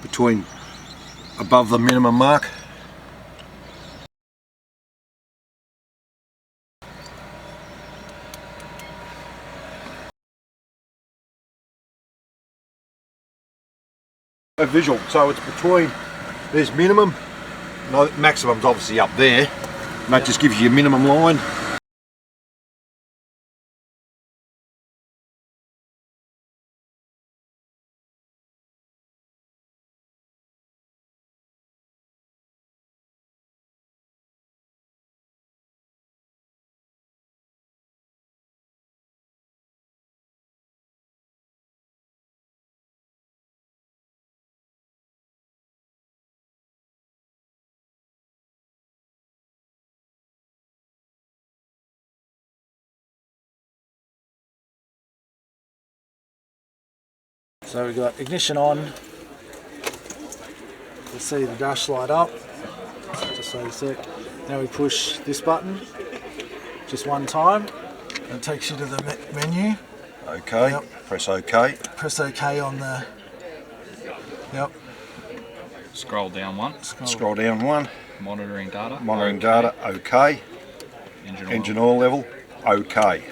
between above the minimum mark. A visual, so it's between, there's minimum, no, maximum's obviously up there, and that just gives you a minimum line. So we've got ignition on. You'll see the dash light up. Just wait a sec. Now we push this button just one time and it takes you to the menu. Okay, yep. Press OK. Press OK on the... Yep. Scroll down one. Scroll down one. Monitoring data. Monitoring data, OK. Engine oil level, OK.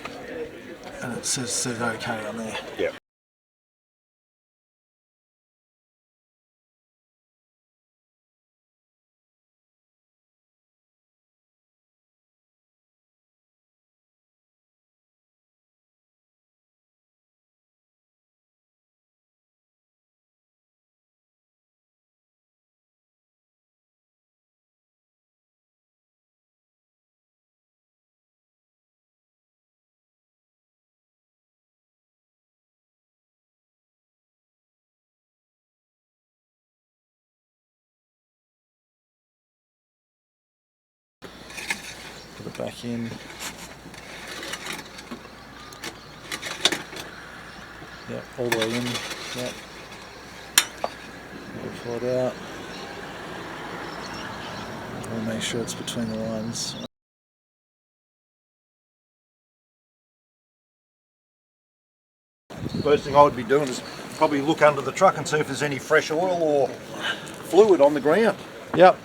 And it says OK on there. Yep. Put it back in. Yep, all the way in. Yep. Pull it out. We'll make sure it's between the lines. First thing I would be doing is probably look under the truck and see if there's any fresh oil or fluid on the ground. Yep.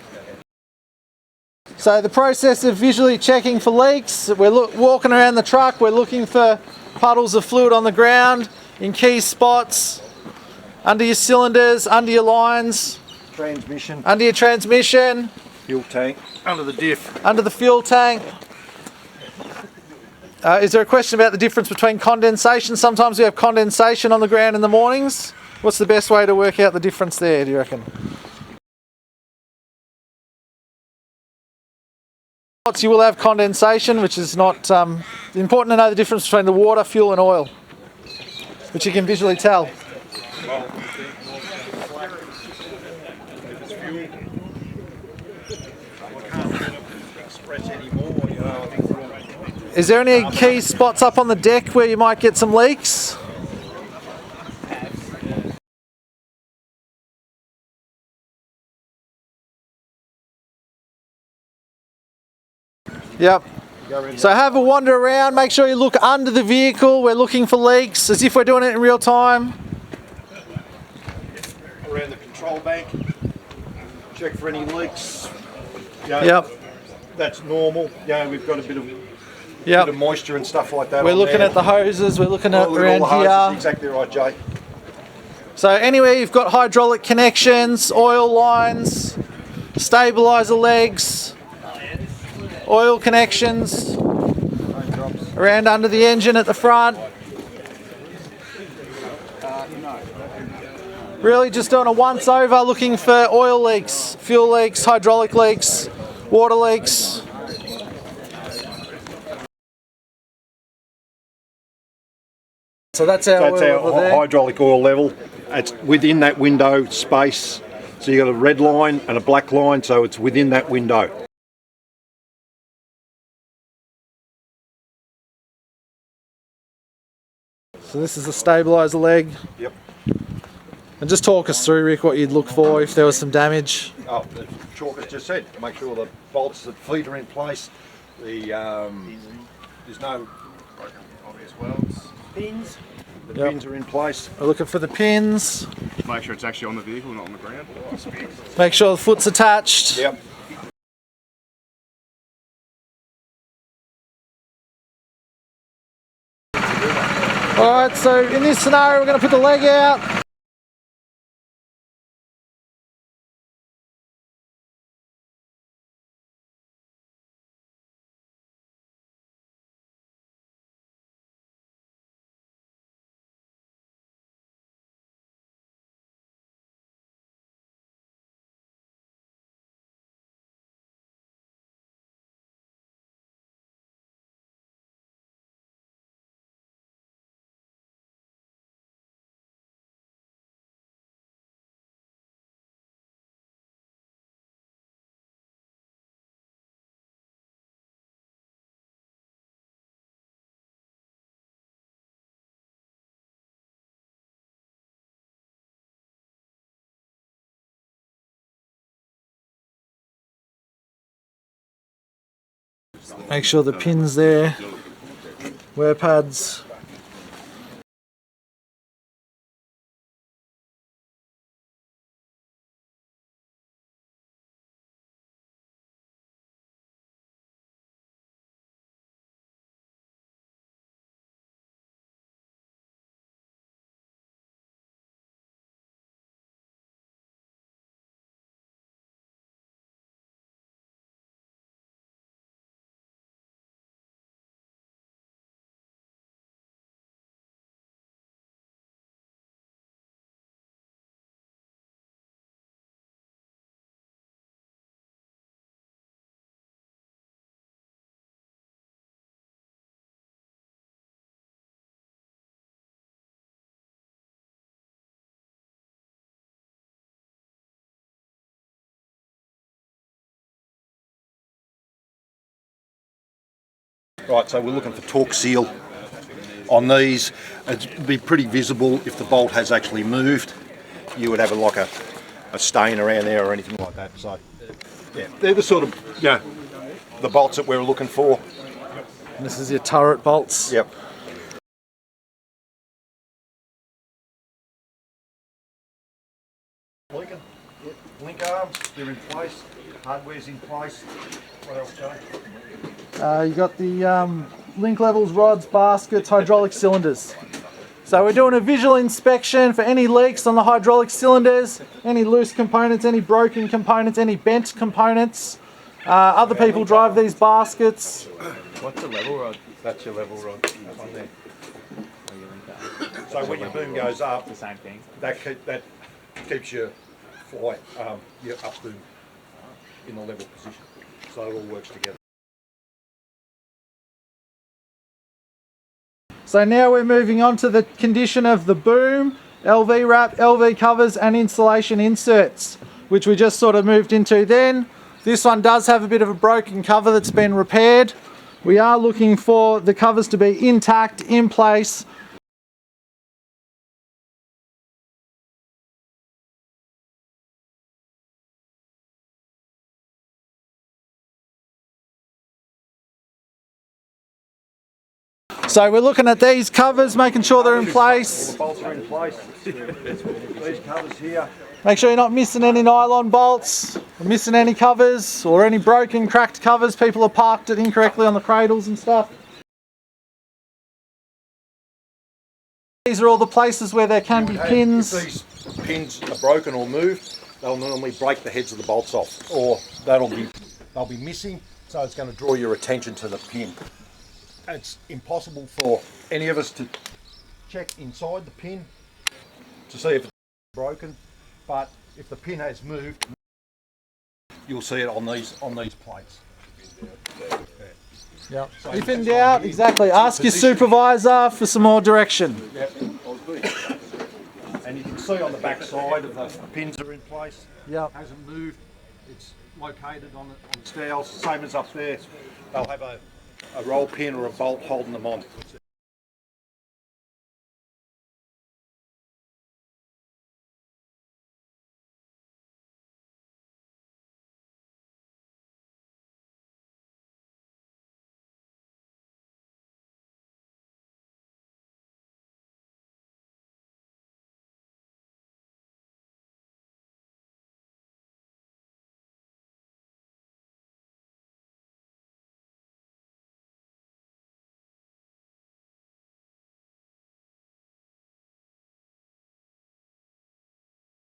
So the process of visually checking for leaks, we're walking around the truck, we're looking for puddles of fluid on the ground, in key spots, under your cylinders, under your lines, Transmission, under your transmission, fuel tank, under the diff. under the fuel tank. Is there a question about the difference between condensation? Sometimes we have condensation on the ground in the mornings. What's the best way to work out the difference there, do you reckon? You will have condensation, which is not important to know the difference between the water, fuel and oil, which you can visually tell. Is there any key spots up on the deck where you might get some leaks? Yep. So have a wander around, make sure you look under the vehicle, we're looking for leaks as if we're doing it in real time. Around the control bank, check for any leaks. Yep. That's normal. We've got a bit of moisture and stuff like that. We're looking at the hoses, we're looking at around here. Exactly right, Jay. So anywhere you've got hydraulic connections, oil lines, stabilizer legs, oil connections, around under the engine at the front. Really just doing a once over, looking for oil leaks, fuel leaks, hydraulic leaks, water leaks. So that's our hydraulic oil level. It's within that window space. So you've got a red line and a black line, so it's within that window. So this is the stabiliser leg. Yep. And just talk us through, Rick, what you'd look for if there was some damage. Oh, as Chalk has just said, make sure the bolts, the feet are in place. There's no broken obvious welds. Pins. The pins are in place. We're looking for the pins. Make sure it's actually on the vehicle, not on the ground. Make sure the foot's attached. Yep. Alright, so in this scenario we're going to put the leg out. Make sure the pin's there. Wear pads. Right, so we're looking for torque seal on these. It'd be pretty visible if the bolt has actually moved. You would have a stain around there or anything like that. So, yeah, they're the sort of, the bolts that we're looking for. And this is your turret bolts. Yep. Lincoln, link arms, they're in place. Hardware's in place. What else, Joe? You got the link levels, rods, baskets, hydraulic cylinders. So we're doing a visual inspection for any leaks on the hydraulic cylinders, any loose components, any broken components, any bent components. Other people drive these baskets. What's the level rod? That's your level rod. On there. So when your boom goes up, The same thing. that keeps your flight, your up boom in the level position. So it all works together. So now we're moving on to the condition of the boom, LV wrap, LV covers and insulation inserts, which we just sort of moved into then. This one does have a bit of a broken cover that's been repaired. We are looking for the covers to be intact, in place. So we're looking at these covers, making sure they're in place. The bolts are in place. These covers here. Make sure you're not missing any nylon bolts, or missing any covers, or any broken, cracked covers. People have parked it incorrectly on the cradles and stuff. These are all the places where there can be pins. If these pins are broken or moved, they'll normally break the heads of the bolts off, or they'll be missing, so it's going to draw your attention to the pin. It's impossible for any of us to check inside the pin to see if it's broken, but if the pin has moved, you'll see it on these plates. Yep. If in doubt, exactly, ask your supervisor for some more direction. Yep. And you can see on the back side of the pins are in place. Yep. Hasn't moved. It's located on the scales, same as up there. They'll have a roll pin or a bolt holding them on.